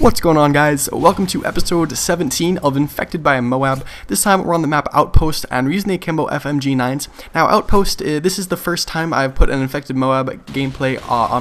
What's going on, guys? Welcome to episode 17 of Infected by a MOAB. This time we're on the map Outpost and we're using the Akimbo FMG9's. Now Outpost, this is the first time I've put an Infected MOAB gameplay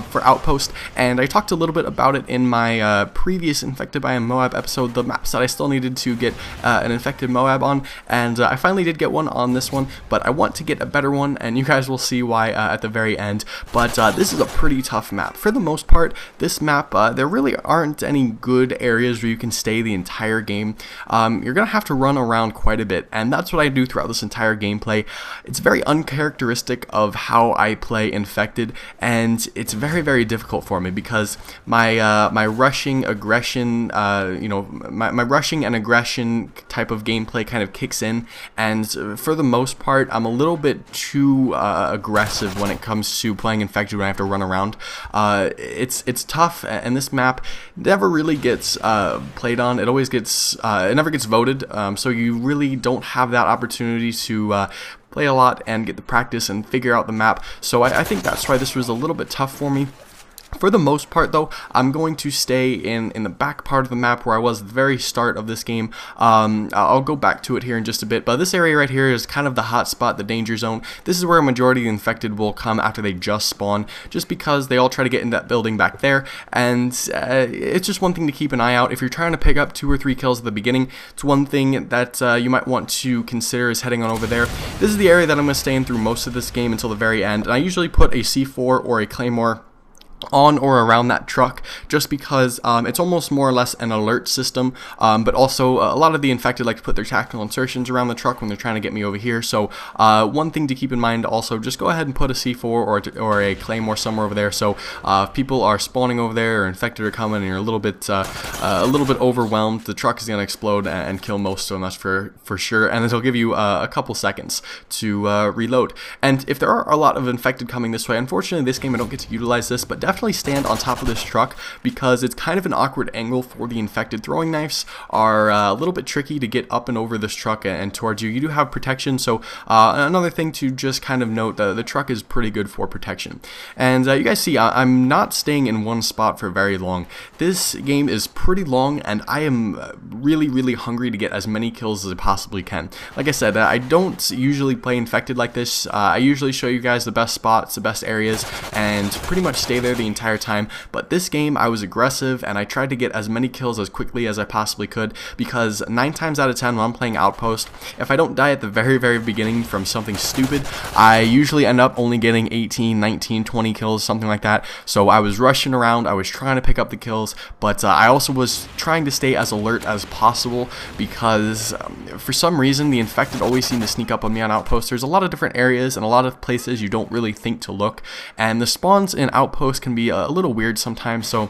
for Outpost, and I talked a little bit about it in my previous Infected by a MOAB episode, the maps that I still needed to get an Infected MOAB on, and I finally did get one on this one, but I want to get a better one, and you guys will see why at the very end. But this is a pretty tough map. For the most part, this map, there really aren't any good areas where you can stay the entire game. You're gonna have to run around quite a bit, and that's what I do throughout this entire gameplay. It's very uncharacteristic of how I play Infected, and it's very, very difficult for me because my rushing aggression, my rushing and aggression type of gameplay kind of kicks in, and for the most part, I'm a little bit too aggressive when it comes to playing Infected when I have to run around. It's tough, and this map never really gets played on. It always gets it never gets voted, so you really don't have that opportunity to play a lot and get the practice and figure out the map. So I think that's why this was a little bit tough for me. For the most part, though, I'm going to stay in the back part of the map where I was at the very start of this game. I'll go back to it here in just a bit, but this area right here is kind of the hot spot, the danger zone. This is where a majority of the Infected will come after they just spawn, just because they all try to get in that building back there, and it's just one thing to keep an eye out. If you're trying to pick up 2 or 3 kills at the beginning, it's one thing that you might want to consider is heading on over there. This is the area that I'm going to stay in through most of this game until the very end, and I usually put a C4 or a Claymore on or around that truck, just because it's almost more or less an alert system, but also a lot of the Infected like to put their tactical insertions around the truck when they're trying to get me over here. So one thing to keep in mind also, just go ahead and put a C4 or a Claymore somewhere over there, so if people are spawning over there or Infected are coming and you're a little bit overwhelmed, the truck is going to explode and kill most of them, that's for sure, and it'll give you a couple seconds to reload. And if there are a lot of Infected coming this way, unfortunately this game I don't get to utilize this, but definitely stand on top of this truck because it's kind of an awkward angle for the Infected. Throwing knives are a little bit tricky to get up and over this truck and towards you. You do have protection, so another thing to just kind of note, the truck is pretty good for protection. And you guys see, I'm not staying in one spot for very long. This game is pretty long, and I am really hungry to get as many kills as I possibly can. Like I said, I don't usually play Infected like this. I usually show you guys the best spots, the best areas, and pretty much stay there the entire time, but this game I was aggressive and I tried to get as many kills as quickly as I possibly could, because 9 times out of 10 when I'm playing Outpost, if I don't die at the very beginning from something stupid, I usually end up only getting 18, 19, 20 kills, something like that. So I was rushing around, I was trying to pick up the kills, but I also was trying to stay as alert as possible, because for some reason the Infected always seem to sneak up on me on Outpost. There's a lot of different areas and a lot of places you don't really think to look, and the spawns in Outpost can be a little weird sometimes, so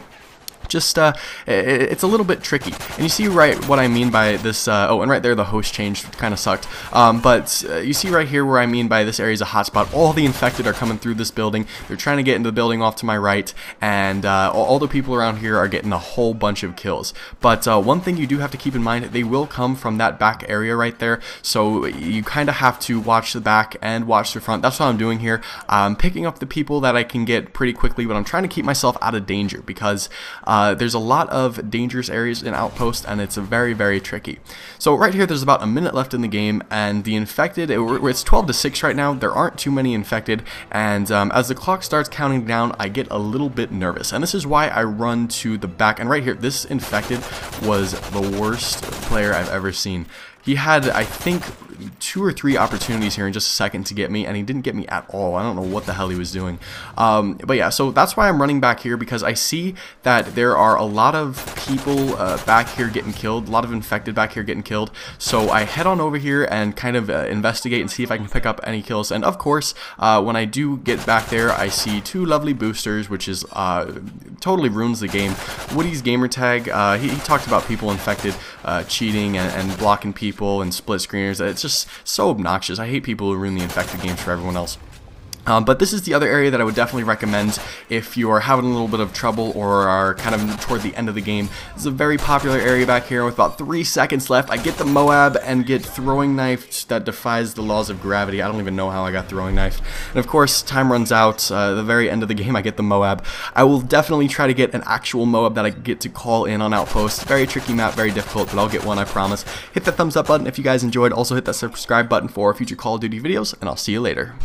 just it's a little bit tricky. And you see right what I mean by this, oh, and right there the host changed, kind of sucked, but you see right here where I mean by this area is a hotspot. All the Infected are coming through this building, they're trying to get into the building off to my right, and all the people around here are getting a whole bunch of kills. But one thing you do have to keep in mind, they will come from that back area right there, so you kind of have to watch the back and watch the front. That's what I'm doing here. I'm picking up the people that I can get pretty quickly, but I'm trying to keep myself out of danger, because there's a lot of dangerous areas in Outpost, and it's very tricky. So right here there's about a minute left in the game, and the Infected, it's 12-6 right now. There aren't too many Infected, and as the clock starts counting down, I get a little bit nervous, and this is why I run to the back. And right here, this Infected was the worst player I've ever seen. He had, I think, 2 or 3 opportunities here in just a second to get me, and he didn't get me at all. I don't know what the hell he was doing. But yeah, so that's why I'm running back here, because I see that there are a lot of people back here getting killed, a lot of Infected back here getting killed. So I head on over here and kind of investigate and see if I can pick up any kills. And of course, when I do get back there, I see 2 lovely boosters, which is totally ruins the game. Woody's gamertag, he talked about people Infected cheating and blocking people and split screeners. It's just so obnoxious. I hate people who ruin the Infected games for everyone else. But this is the other area that I would definitely recommend if you're having a little bit of trouble or are kind of toward the end of the game. This is a very popular area back here with about 3 seconds left. I get the MOAB and get throwing knife that defies the laws of gravity. I don't even know how I got throwing knife. And of course, time runs out. At the very end of the game, I get the MOAB. I will definitely try to get an actual MOAB that I get to call in on Outpost. Very tricky map, very difficult, but I'll get one, I promise. Hit that thumbs up button if you guys enjoyed. Also hit that subscribe button for future Call of Duty videos, and I'll see you later.